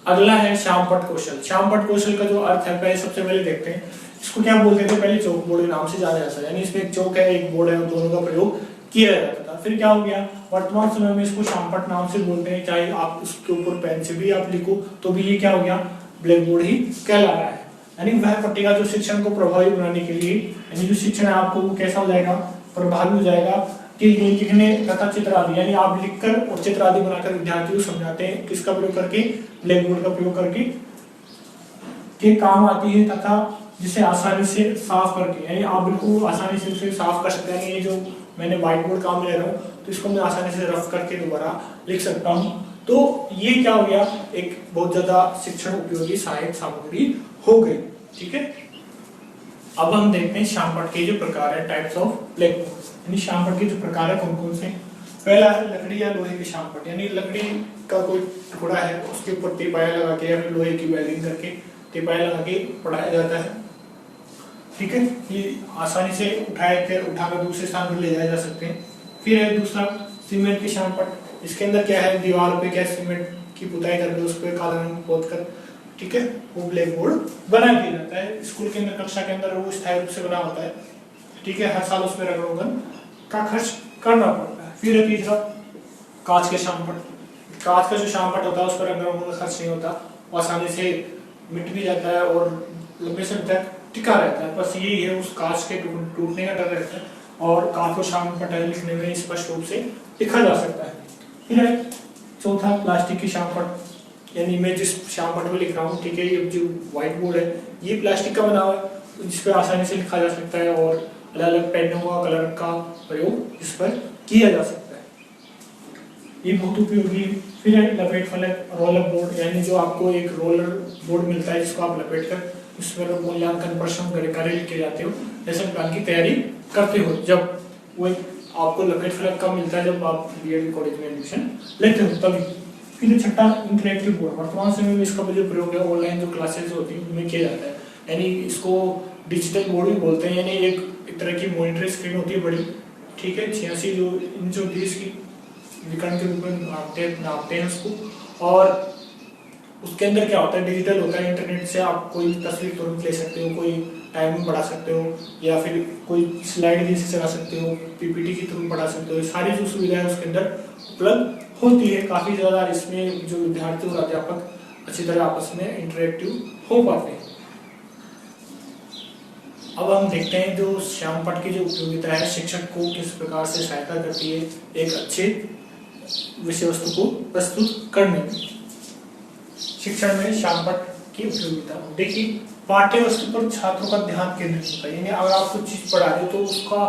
अगला है श्यामपट्ट कौशल। श्यामपट्ट कौशल का जो अर्थ है पहले सबसे पहले देखते हैं। इसको क्या बोलते थे पहले, चौक बोर्ड के नाम से जाना जाता है, यानी इसमें एक चौक है एक बोर्ड है, दोनों का प्रयोग किया जाता था। फिर क्या हो गया, वर्तमान समय में इसको श्यामपट्ट नाम से बोलते हैं, चाहे आप इसके ऊपर पेन से भी आप लिखो तो भी ये क्या हो गया, ब्लैक बोर्ड ही कहला रहा है। यानी वह पट्टिका जो शिक्षण को प्रभावी बनाने के लिए, यानी जो शिक्षण है आपको वो कैसा हो जाएगा, प्रभावी हो जाएगा कि लिखने तथा चित्र आदि, यानी आप लिखकर और चित्र आदि बनाकर विद्यार्थियों को समझाते हैं, किसका प्रयोग करके, ब्लैक बोर्ड का प्रयोग करके, के काम आती है, तथा जिसे आसानी से साफ करके, यानी आप बिल्कुल आसानी से उसे साफ कर सकते हैं। ये जो मैंने व्हाइट बोर्ड काम ले रहा हूँ तो इसको मैं आसानी से रफ करके दोबारा लिख सकता हूँ। तो ये क्या हो गया, एक बहुत ज्यादा शिक्षण उपयोगी सहायक सामग्री हो गई। ठीक है, अब हम देखते हैं श्यामपट्ट के जो प्रकार है, टाइप्स ऑफ ब्लैक बोर्ड, यानी श्यामपट्ट के जो प्रकार है कौन कौन से। पहला है लकड़ी या लोहे के श्यामपट्ट, यानी लकड़ी का कोई टुकड़ा है उसके ऊपर तिपाया लगा के या फिर लोहे की वेल्डिंग करके तिपाया लगा के पढ़ाया जाता है। ठीक है, ये आसानी से उठाकर दूसरे स्थान पर ले जाए जा सकते हैं। फिर है दूसरा सीमेंट के श्यामपट्ट, इसके अंदर क्या है, दीवार पे क्या सीमेंट की पुताई करके उस पर काला रंग पोत कर, ठीक है, वो ब्लैक बोर्ड बना दिया जाता है। स्कूल के अंदर, कक्षा के अंदर वो स्थायी रूप से बना होता है। ठीक है, हर साल उसमें रंग रोगन का खर्च करना पड़ता है। फिर है तीसरा कांच के श्यामपट्ट। कांच का जो श्यामपट्ट होता है उस पर रंग रोगन का खर्च नहीं होता, आसानी से मिट भी जाता है और लंबे समय तक टिका रहता है। बस यही है, उस कांच के टूटने का डर रहता है और कांच को श्यामपट्ट लिखने में स्पष्ट रूप से लिखा जा सकता है। फिर है चौथा प्लास्टिक की श्यामपट्ट, यानी मैं जिस श्यामपट्ट में लिख रहा हूँ, ठीक है, ये जो व्हाइट बोर्ड है ये प्लास्टिक का बना हुआ है, जिस पर आसानी से लिखा जा सकता है और अलग अलग पेनों का कलर का प्रयोग इस पर किया जा सकता है, ये बहुत उपयोगी है। फिर है लपेट फलक, रोलर बोर्ड, यानी जो आपको एक रोलर बोर्ड मिलता है जिसको आप लपेट कर उस पर मूल्यांकन प्रश्न कार्य लिख के जाते हो, लेसन प्लान की तैयारी करते हो, जब वो आपको लपेट फलक कब मिलता है, जब आप बीएड कॉलेज में एडमिशन लेते हो तभी। फिर छठा इंटरेक्टिव बोर्ड, वर्तमान समय में इसका जो प्रयोग है ऑनलाइन जो क्लासेस होती है उनमें किया जाता है, यानी इसको डिजिटल बोर्ड भी बोलते हैं, यानी एक तरह की मॉनिटर स्क्रीन होती है बड़ी, ठीक है, 86 जो इंच होती है इसकी, विकर्ण के रूप में नापते हैं उसको, और उसके अंदर क्या होता है, डिजिटल होता है, इंटरनेट से आप कोई तस्वीर तुरंत ले सकते हो, कोई टाइमिंग बढ़ा सकते हो, या फिर कोई स्लाइड जैसे चला सकते हो, पीपीटी की तुरंत बढ़ा सकते हो, सारी जो सुविधाएं उसके अंदर उपलब्ध होती है। काफी ज्यादा इसमें जो विद्यार्थी और अध्यापक अच्छी तरह आपस में इंटरेक्टिव हो पाते हैं। अब हम देखते हैं जो श्यामपट्ट की जो उपयोगिता है, शिक्षक को किस प्रकार से सहायता करती है एक अच्छे विषय वस्तु को प्रस्तुत करने में। शिक्षण में श्यामपट्ट की उपयोगिता, देखिए पाठ्य वस्तु पर छात्रों का ध्यान केंद्रित होता है, यानी अगर आप कुछ चीज पढ़ा रहे हो तो उसका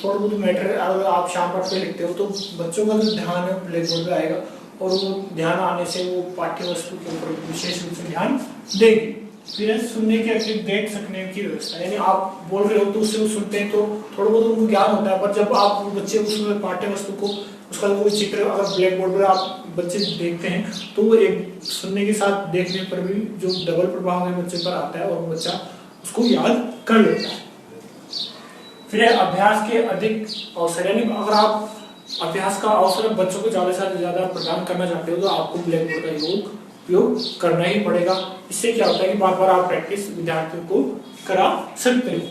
थोड़ा बहुत मैटर अगर आप श्यामपट्ट पे लिखते हो तो बच्चों का जो ध्यान है ब्लैक बोर्ड पे आएगा और वो ध्यान आने से वो पाठ्य वस्तु के ऊपर विशेष रूप से ध्यान देगी। फिर है सुनने की देख सकने की व्यवस्था, यानी आप बोल रहे हो तो उससे वो सुनते हैं तो थोड़ा बहुत उनको ज्ञान होता है, पर जब आप बच्चे उस पाठ्य वस्तु को उसका कोई चित्र अगर ब्लैक बोर्ड पर आप बच्चे देखते हैं तो वो एक सुनने के साथ देखने पर भी जो डबल प्रभाव है बच्चे पर आता है और बच्चा उसको याद कर लेता है। फिर है अभ्यास के अधिक अवसर, यानी अगर आप अभ्यास का अवसर बच्चों को ज्यादा से ज्यादा प्रदान करना चाहते हो तो आपको ब्लैक बोर्ड का उपयोग करना ही पड़ेगा। इससे क्या होता है कि बार बार आप प्रैक्टिस विद्यार्थियों को करा सकते हो।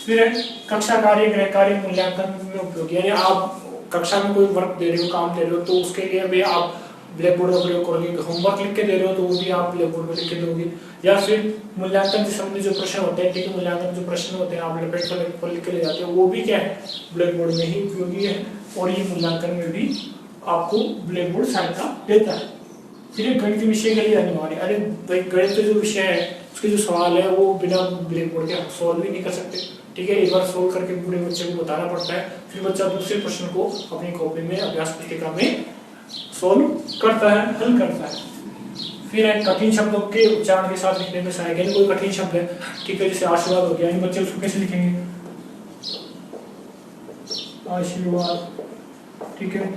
फिर है कक्षा कार्य, गृह कार्य, मूल्यांकन में उपयोगी, यानी आप कक्षा में कोई वर्क दे रहे हो, काम दे रहे हो तो उसके लिए भी आप ब्लैक बोर्ड का प्रयोग करोगे। होमवर्क लिख के दे रहे हो तो वो भी आप ब्लैक बोर्ड पर लिख के दोगे, या फिर मूल्यांकन से संबंधित जो प्रश्न होते हैं, ठीक है, मूल्यांकन जो प्रश्न होते हैं आप लपेट पर लिख के ले जाते हो, वो भी क्या है ब्लैक बोर्ड में ही उपयोगी है और ये मूल्यांकन में भी आपको ब्लैक बोर्ड सहायता देता है। फिर गणित विषय के लिए अनिवार्य, अरे भाई गणित जो विषय है उसके जो सवाल है वो बिना ब्लैक बोर्ड के सॉल्व भी नहीं कर सकते, ठीक है, एक बार सोल्व करके पूरे बच्चे को बताना पड़ता है, फिर बच्चा दूसरे प्रश्न को अपनी कॉपी में अभ्यास पुस्तिका में सोल्व करता है, हल करता है। फिर है कठिन शब्दों के उच्चारण के साथ लिखने में सहायक, यानी कोई कठिन शब्द है, ठीक है, जैसे आशीर्वाद हो गया, बच्चे उसको कैसे लिखेंगे, आशीर्वाद, ठीक है,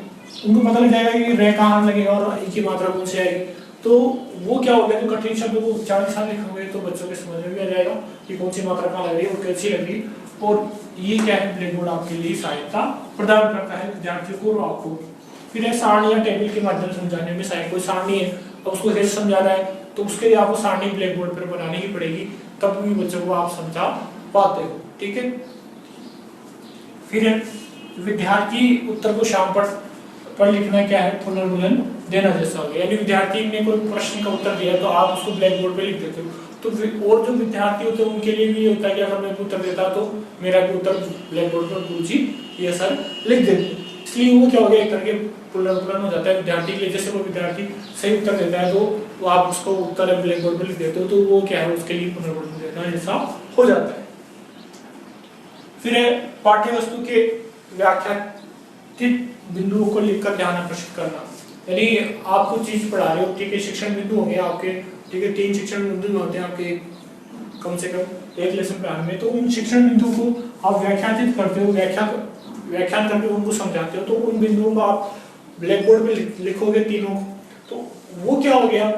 उनको पता लग जाएगा कि रे कहाँ लगेगा और ई की मात्रा कौन सी आएगी, तो वो क्या हो गया, तो कठिन शब्दों को उच्चारण के साथ लिखोगे तो बच्चों के समझ में भी आ जाएगा कि कौन सी मात्रा कहाँ लग रही है और कैसी लग रही है, और ये क्या है ब्लैक बोर्ड आपके लिए सहायता प्रदान करता है विद्यार्थियों को और आपको। फिर है सारणी या टेबल के माध्यम से समझाने में सहायक, कोई सारणी है अब उसको कैसे समझाना है तो उसके लिए आपको सारणी ब्लैक बोर्ड पर बनानी ही पड़ेगी, तब भी बच्चों को आप समझा पाते हो। ठीक है, फिर विद्यार्थी उत्तर को शाम पर लिखना क्या है, पुनर्मूल्यन देना जैसा हो गया। यानी विद्यार्थी ने कोई प्रश्न का उत्तर दिया तो आप उसको ब्लैक बोर्ड पे लिख देते हो। तो और जो विद्यार्थी होते हैं उनके लिए भी ये होता है कि अगर मैं उत्तर देता तो मेरा भी उत्तर ब्लैक बोर्ड पर गुरुजी ये सर लिख देते, इसलिए वो क्या हो गया, एक तरह के पुनर्मूल्यन हो जाता है विद्यार्थी के लिए। जैसे कोई विद्यार्थी सही उत्तर देता है तो आप उसको उत्तर ब्लैक बोर्ड पर लिख देते हो, तो वो क्या है, उसके लिए पुनर्मूल्यन देना जैसा हो जाता है। फिर पाठ्य वस्तु के व्याख्यात्मक बिंदुओं को लिखकर ध्यान आकर्षित करना। यानी आप कुछ चीज पढ़ा रहे हो, ठीक है, शिक्षण बिंदु होंगे आपके, ठीक है, 3 शिक्षण बिंदु होते हैं आपके कम से कम एक लेसन प्लान में। तो उन शिक्षण बिंदुओं को आप व्याख्यातित करते हो, व्याख्यान करके उनको समझाते हो। तो उन बिंदुओं को आप ब्लैक बोर्ड पे लिखोगे तीनों, तो वो क्या हो गया,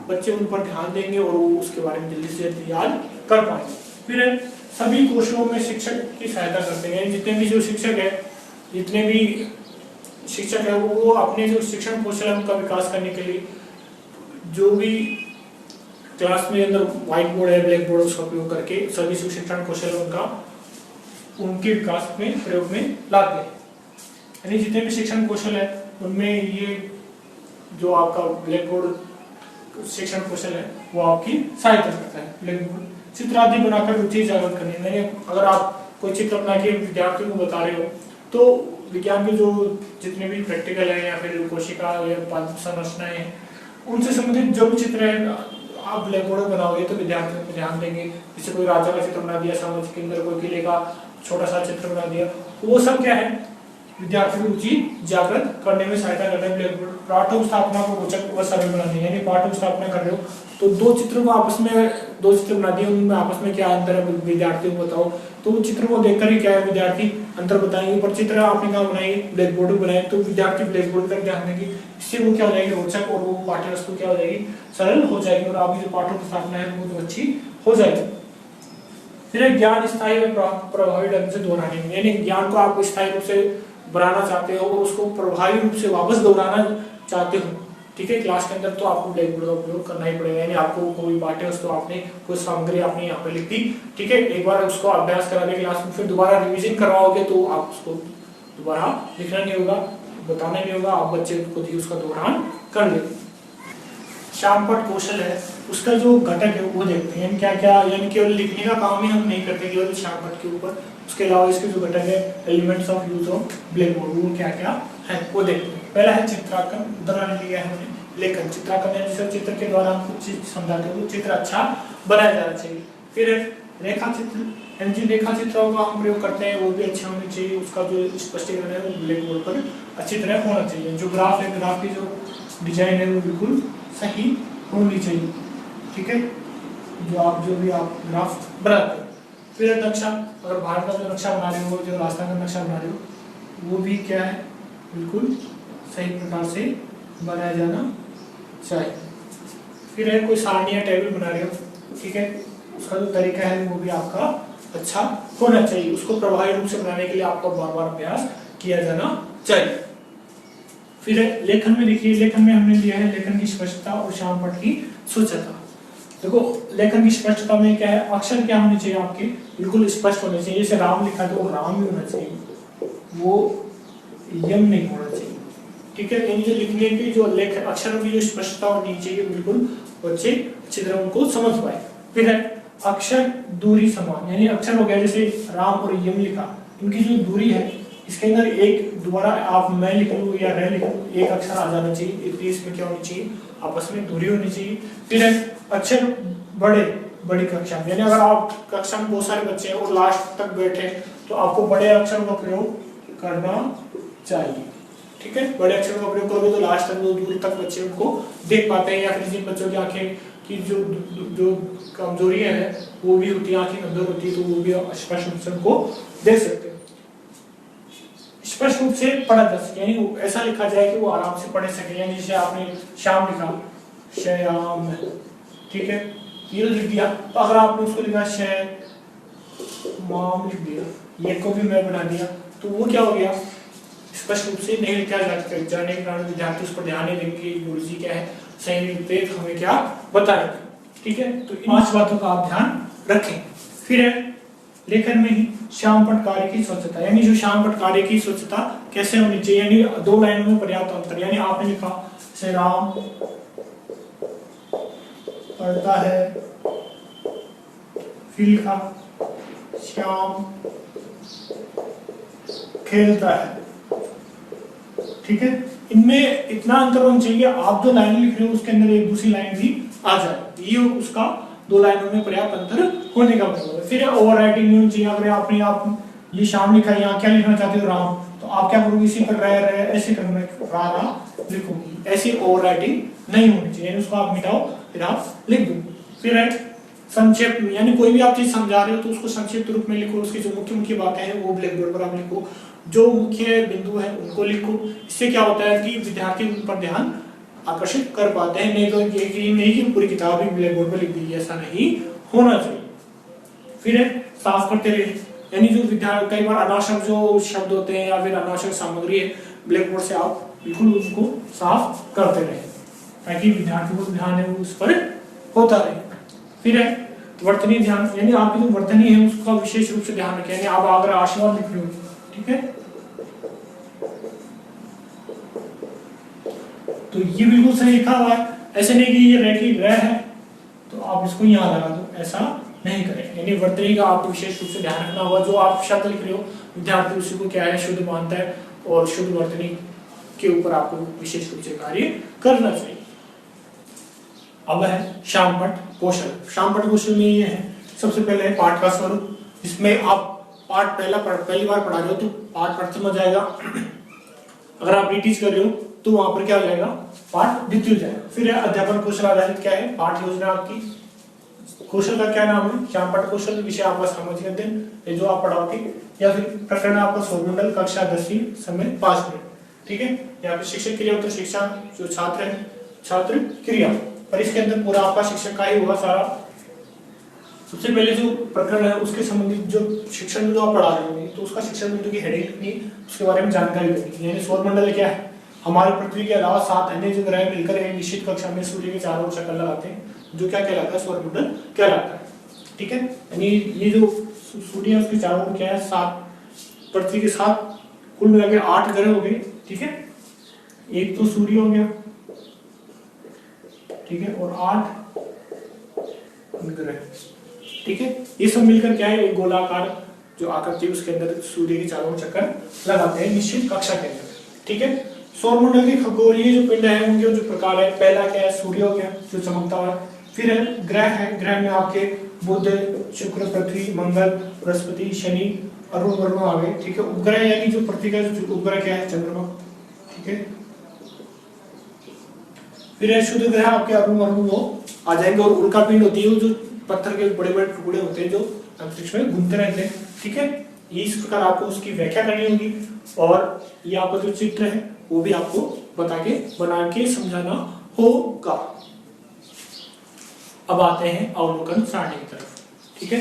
बच्चे उन पर ध्यान देंगे और वो उसके बारे में जल्दी से जल्दी याद कर पाएंगे। फिर सभी कौशलों में शिक्षक की सहायता करते हैं। जितने भी जो शिक्षक है, जितने भी शिक्षक है वो अपने जो शिक्षण कौशल है उनका विकास करने के लिए जो भी क्लास में अंदर व्हाइट बोर्ड है, ब्लैक बोर्ड, उसका उपयोग करके सभी शिक्षण कौशल उनका उनके विकास में प्रयोग में लाते हैं। यानी जितने भी शिक्षण कौशल है उनमें ये जो आपका ब्लैक बोर्ड शिक्षण कौशल है वो आपकी सहायता करता है। ब्लैक बोर्ड चित्र आदि बनाकर रुचि जागृत करनी है। अगर आप कोई चित्र बना के विद्यार्थियों को बता रहे हो तो विज्ञान के जो जितने भी प्रैक्टिकल है या फिर कोशिका या संरचनाएं हैं उनसे संबंधित जो भी चित्र है आप ब्लैक बोर्ड बनाओगे तो विद्यार्थियों को ध्यान देंगे। जैसे कोई राजा का चित्र बना दिया, साम्राज्य के अंदर कोई किले का छोटा सा चित्र बना दिया, तो वो सब क्या है, विद्यार्थियों की रुचि जागृत करने में सहायता करता है ब्लैक बोर्ड। पाठ्य स्थापना को रोचक व सरल बनानी है। यानी पाठ्य स्थापना कर रहे हो तो दो चित्र बना दिए, उनमें आपस में क्या अंतर है विद्यार्थियों को बताओ। तो उन चित्रों को देखकर ही क्या है विद्यार्थी अंतर बताएंगे। पर चित्र आपने कहाँ बनाई, ब्लैक बोर्ड पर बनाए, तो विद्यार्थी ब्लैक बोर्ड पर ध्यान देंगे। इससे वो क्या हो जाएगी, रोचक, और वो पाठ्य वस्तु क्या हो जाएगी, सरल हो जाएगी, और आपकी जो पाठ्य स्थापना है वो अच्छी हो जाएगी। फिर ज्ञान स्थायी व प्रभावी ढंग से दोहराने में, यानी ज्ञान को आप स्थायी रूप से बनाना चाहते हो और उसको प्रभावी रूप से वापस दोहराना चाहते हो, ठीक है, क्लास के अंदर, तो आपको ब्लैक बोर्ड का उपयोग करना ही पड़ेगा। यानी आपको कोई पाठ्य वस्तु आपने कोई सामग्री आपने यहाँ पे लिख दी, ठीक है, एक बार उसको अभ्यास करा दे क्लास में, फिर दोबारा रिवीजन करवाओगे तो आप उसको दोबारा लिखना नहीं होगा, बताना नहीं होगा, आप बच्चे को भी उसका दोहरान कर लेंगे। शामपट कौशल है, उसका जो घटक है वो देखते हैं क्या क्या, यानी केवल लिखने का काम ही हम नहीं करते केवल शामपट के ऊपर, उसके अलावा इसके जो घटक है elements of use of black board वो क्या क्या है वो देखते हैं। पहला है चित्रांकन, उदाहरण लिया है हमने लेखन। चित्रांकन है जिससे चित्र के द्वारा हम कुछ चीज समझाते हैं, चित्र अच्छा बनाया जाना चाहिए। फिर रेखा चित्र, यानी जिन रेखा चित्रों का हम प्रयोग करते हैं वो भी अच्छे होने चाहिए, उसका जो स्पष्टीकरण है वो ब्लैक बोर्ड पर अच्छी तरह होना चाहिए। जो ग्राफ है, ग्राफ की जो डिजाइन है वो बिल्कुल सही होनी चाहिए, ठीक है, जो भी आप ग्राफ बनाते हैं। फिर नक्शा, अगर भारत का जो नक्शा बना रहे हो, जो राजस्थान का नक्शा बना रहे हो वो भी क्या है, बिल्कुल सही प्रकार से बनाया जाना चाहिए। फिर है कोई सारणी या टेबल बना रहे हो, ठीक है, उसका जो तरीका है वो भी आपका अच्छा होना चाहिए। उसको प्रभावी रूप से बनाने के लिए आपको बार बार अभ्यास किया जाना चाहिए। फिर लेखन में देखिए, लेखन में हमने लिया है लेखन की स्पष्टता और शामपट की सूचना। देखो लेखन की स्पष्टता में क्या है, अक्षर क्या होने चाहिए आपके बिल्कुल स्पष्ट होने चाहिए। जैसे राम लिखा है तो वो राम ही होना चाहिए, वो यम नहीं होना चाहिए, ठीक है। यानी जो लिखने की जो लेख अक्षरों की जो स्पष्टता होनी चाहिए बिल्कुल बच्चे अच्छी तरह उनको समझ पाए। फिर है अक्षर दूरी समान, यानी अक्षर हो गया जैसे राम और यम लिखा, इनकी जो दूरी है इसके अंदर एक दोबारा आप मैं लिख लूँ या रह लिख लूँ, एक अक्षर आ जाना चाहिए, इतनी इसमें क्या होनी चाहिए, आपस में दूरी होनी चाहिए। फिर है अक्षर बड़ी कक्षा में, यानी अगर आप कक्षा में बहुत सारे बच्चे हैं और लास्ट तक बैठे तो आपको बड़े अक्षरों का प्रयोग करना चाहिए, ठीक है। बड़े अक्षरों का प्रयोग करोगे तो लास्ट तक दूर तक बच्चे उनको देख पाते हैं, या फिर जिन बच्चों की आंखें की जो कमजोरियां है वो भी होती है, आंखें कमजोर होती है, तो वो भी स्पष्ट रूप से उनको देख सकते हैं। स्पष्ट रूप से पढ़ा जा सके, यानी ऐसा लिखा जाए कि वो आराम से पढ़ सके। यानी जैसे आपने श्याम लिखा, श्याम, ठीक है, ये लिख दिया, तो अगर आपने उसको लिखा माम लिख दिया, ये को भी मैं बना दिया, तो वो क्या हो गया, स्पष्ट रूप से नहीं लिखा जाने के कारण विद्यार्थी उस पर ध्यान नहीं देंगे गुरुजी क्या है सही विपरीत हमें क्या बताएगा। ठीक है, तो इन 5 बातों का आप ध्यान रखें। फिर है लेखन में ही श्यामपट्ट कार्य की स्वच्छता, यानी जो श्यामपट्ट कार्य की स्वच्छता कैसे होनी चाहिए, यानी 2 लाइनों में पर्याप्त अंतर। यानी आपने लिखा श्री राम पढ़ता है, फिर लिखा श्याम खेलता है। ठीक है, इनमें इतना अंतर होना चाहिए, आप जो लाइन लिख रहे हो उसके अंदर एक दूसरी लाइन भी आ जाए, ये उसका 2 लाइनों में पर्याप्त अंतर होने का मतलब है। फिर ओवर राइटिंग नहीं होनी चाहिए। अगर आपने आप ये शाम लिखा है, यहाँ क्या लिखना चाहते हो राम, तो आप क्या करोगे, इसी पर रह ऐसे करना, रा लिखोगी, ऐसी ओवर राइटिंग नहीं होनी चाहिए, उसको आप मिटाओ फिर आप लिख दो। फिर है संक्षेप, यानी कोई भी आप चीज समझा रहे हो तो उसको संक्षिप्त रूप में लिखो, उसकी जो मुख्य मुख्य बातें हैं वो ब्लैक बोर्ड पर आप लिखो, जो मुख्य बिंदु है उनको लिखो। इससे क्या होता है कि विद्यार्थी उन पर ध्यान आकर्षित कर पाते हैं। नहीं तो ये नहीं कि पूरी किताब ही ब्लैक बोर्ड पर लिख दी, ऐसा नहीं होना चाहिए। फिर है साफ करते रहे, यानी जो विद्यार्थी कई बार अनावश्यक जो शब्द होते हैं या फिर अनावश्यक सामग्री है, ब्लैक बोर्ड से आप बिल्कुल उसको साफ करते रहे ताकि विद्यार्थी को ध्यान है वो उस पर होता रहे। फिर है वर्तनी ध्यान, यानी आपकी जो वर्तनी है उसका विशेष रूप से ध्यान रखें। यानी आप अगर आशीर्वाद लिख रहे हो, ठीक है, तो ये बिल्कुल सही लिखा हुआ है, ऐसे नहीं कि ये रह की रह है तो आप इसको यहाँ लगा दो, ऐसा नहीं करें। यानी वर्तनी का आपको विशेष रूप से ध्यान रखना होगा। जो आप शब्द लिख रहे हो विद्यार्थी उसी को क्या है शुद्ध मानता है और शुद्ध वर्तनी के ऊपर आपको विशेष रूप से कार्य करना चाहिए। अब है श्यामपट्ट कौशल। श्यामपट्ट कौशल में ये है, सबसे पहले है पाठ का स्वरूप, जिसमें आप पाठ पहली बार पढ़ा रहे हो तो पाठ प्रथम हो जाएगा, अगर आप रिटीच कर रहे हो तो वहां पर क्या हो जाएगा, पाठ द्वितीय हो जाएगा। फिर है अध्यापन कौशल आधारित, क्या है पाठ योजना आपकी, कौशल का क्या नाम है श्यामपट्ट कौशल, विषय आपका सामाजिक अध्ययन जो आप पढ़ाओगे, या फिर प्रकरण आपका सौरमंडल कक्षा 10वीं समय 5 मिनट। ठीक है, यहाँ पे शिक्षक क्रिया तो शिक्षा जो छात्र है छात्र क्रिया, पर इसके अंदर पूरा आपका शिक्षक का ही होगा सारा। सबसे पहले जो प्रकरण है उसके संबंधित जो शिक्षण बिंदु आप पढ़ा रहे होंगे तो उसका शिक्षण बिंदु की हेडिंग लिखनी, उसके बारे में जानकारी देनी। यानी सौरमंडल क्या है, हमारी पृथ्वी के अलावा 7 अन्य जो ग्रह मिलकर एक निश्चित कक्षा में सूर्य के चारों ओर चक्कर लगाते हैं, जो क्या कहलाता है, सौरमंडल कहलाता है। ठीक है, यानी ये जो सूर्य है उसके चारों ओर क्या है 7, पृथ्वी के 7 कुल मिला के 8 ग्रह हो गए। ठीक है, एक तो सूर्य हो गया, ठीक है, और 8 ग्रह। ठीक है, ये सब मिलकर क्या है एक गोलाकार जो आकृति उसके अंदर सूर्य के चारों ओर चक्कर लगाते हैं निश्चित कक्षा के अंदर। ठीक है, सौरमंडल के खगोलीय जो पिंड है उनके जो प्रकार है, पहला क्या है सूर्य हो गया जो चमकता हुआ, फिर है ग्रह है, ग्रह में आपके बुध शुक्र पृथ्वी मंगल बृहस्पति शनि अरुण वरुण आ गए। ठीक है, उपग्रह यानी जो पृथ्वी का जो उपग्रह क्या है चंद्रमा। ठीक है, फिर है शुद्ध ग्रह आपके अरुण वरुण वो आ जाएंगे, और उल्का पिंड होती है जो पत्थर के बड़े बड़े टुकड़े होते हैं जो अंतरिक्ष में घूमते रहते हैं। ठीक है, इस प्रकार आपको उसकी व्याख्या करनी होगी, और ये आपका जो चित्र है वो भी आपको बता के बना के समझाना होगा। अब आते हैं अवलोकन सारणी की तरफ। ठीक है,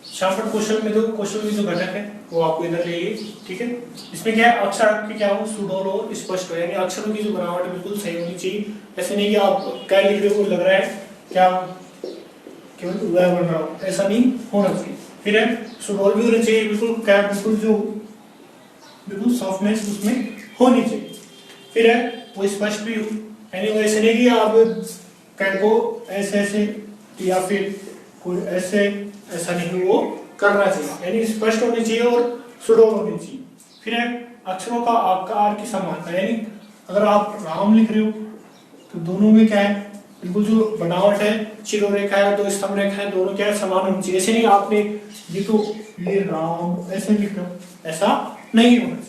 श्यामपट्ट कौशल में जो कौशल में जो घटक है वो आपको इधर लेंगे। ठीक है, इसमें क्या है अक्षर की क्या हो सुडौल और स्पष्ट हो, यानी अक्षरों की जो बनावट है बिल्कुल सही होनी चाहिए। ऐसे नहीं कि आप क्या लिख रहे हो लग रहा है क्या केवल वह बन रहा हो, ऐसा नहीं होना चाहिए। फिर है सुडौल भी होना चाहिए, बिल्कुल क्या बिल्कुल जो बिल्कुल सॉफ्टनेस उसमें होनी चाहिए। फिर है वो स्पष्ट भी हो, यानी वो ऐसे नहीं कि आप को ऐसे ऐसे या फिर कोई ऐसे ऐसा नहीं वो करना चाहिए, यानी स्पष्ट होनी चाहिए और सुडौल होनी चाहिए। फिर है अक्षरों का आकार की समानता, यानी अगर आप राम लिख रहे हो तो दोनों में क्या है बिल्कुल जो बनावट है, शिरोरेखा है, 2 स्तंभ रेखा है, दोनों क्या है समान होनी चाहिए। ऐसे नहीं आपने ये तो ये राम ऐसे लिख रहे हो, ऐसा नहीं होना चाहिए।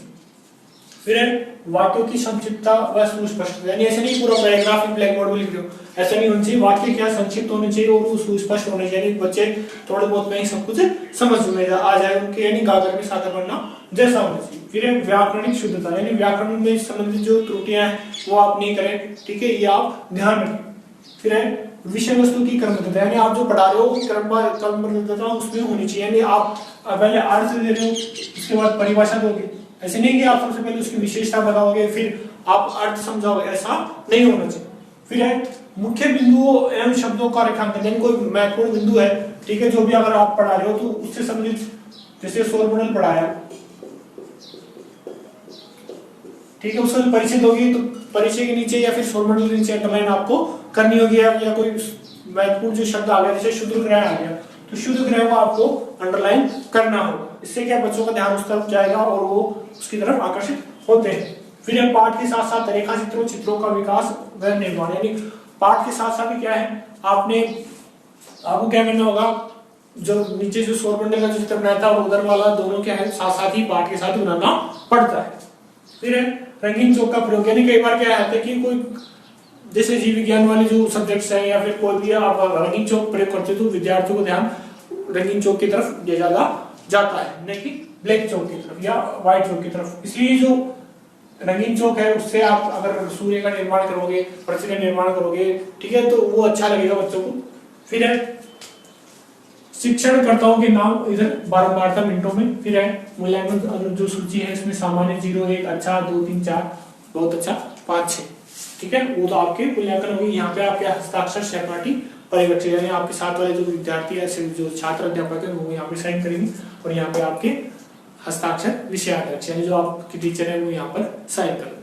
फिर है वाक्यों की संक्षिप्तता व सुस्पष्ट, यानी ऐसे नहीं पूरा पैराग्राफ ब्लैक बोर्ड में लिख रहे हो, ऐसा नहीं होना चाहिए। वाक्य क्या संक्षिप्त होने चाहिए और सुस्पष्ट होने चाहिए, बच्चे थोड़े बहुत में ही सब कुछ समझ में आ जाए उनके, यानी गागर में सागर बनना जैसा होना चाहिए। फिर है व्याकरणिक शुद्धता, यानी व्याकरण में संबंधित जो त्रुटियां हैं वो आप नहीं करें। ठीक है, ये आप ध्यान रखें। फिर है विषय वस्तु की क्रमबद्धता, यानी आप जो पढ़ा रहे हो क्रमबद्धता उसमें होनी चाहिए, यानी आप पहले अर्थ दे रहे हो उसके बाद परिभाषा दोगे, ऐसे नहीं कि आप सबसे पहले उसकी विशेषता बताओगे फिर आप अर्थ समझाओगे, ऐसा नहीं होना चाहिए। फिर है मुख्य बिंदुओं एवं शब्दों का रेखांकन, यानी कोई महत्वपूर्ण बिंदु है, ठीक है, जो भी अगर आप पढ़ा रहे हो तो उससे संबंधित, जैसे सौर मंडल पढ़ाया, ठीक है, उससे परिचित होगी, तो परिचय के नीचे या फिर सौर मंडल के नीचे अंडरलाइन आपको करनी होगी, या कोई महत्वपूर्ण जो शब्द आ गया, जैसे शुद्ध ग्रह आ गया, तो शुद्ध ग्रह को आपको अंडरलाइन करना होगा। इससे क्या बच्चों का ध्यान उस तरफ जाएगा और वो उसकी तरफ आकर्षित होते हैं। फिर हम पाठ के साथ साथ रेखा चित्रों, चित्रों का विकास व निर्माण, यानी पाठ के साथ साथ क्या है, आपको क्या करना होगा, जो नीचे जो सौर मंडल का जो चित्र बनाया था और उधर वाला, दोनों क्या है साथ साथ ही पाठ के साथ ही बनाना पड़ता है। फिर है रंगीन चौक का प्रयोग, यानी कई बार क्या है कि कोई जैसे जीव विज्ञान वाले जो सब्जेक्ट्स हैं या फिर कोई भी आप रंगीन चौक प्रयोग करते हो तो विद्यार्थियों को ध्यान रंगीन चौक की तरफ ज्यादा जाता है, नहीं कि ब्लैक चौक की तरफ या व्हाइट चौक की तरफ। इसलिए जो रंगीन चौक है उससे आप अगर सूर्य का निर्माण करोगे, पृथ्वी का निर्माण करोगे, ठीक है, तो वो अच्छा लगेगा बच्चों को। फिर है शिक्षणकर्ताओं के नाम इधर बारंबारता मिनटों में। फिर है मूल्यांकन जो सूची है इसमें सामान्य 0, 1, अच्छा, 2, 3, 4, बहुत अच्छा, 5, 6, ठीक है, वो तो आपके मूल्यांकन होगी। यहाँ पे आपके हस्ताक्षर सहपाठी परिवर्तित, यानी आपके साथ वाले जो विद्यार्थी है, जो छात्र अध्यापक है, वो यहाँ पे साइन करेंगे और यहाँ पे आपके हस्ताक्षर विषयाध्यक्ष, यानी जो आपके टीचर है वो यहाँ पर साइन करेंगे।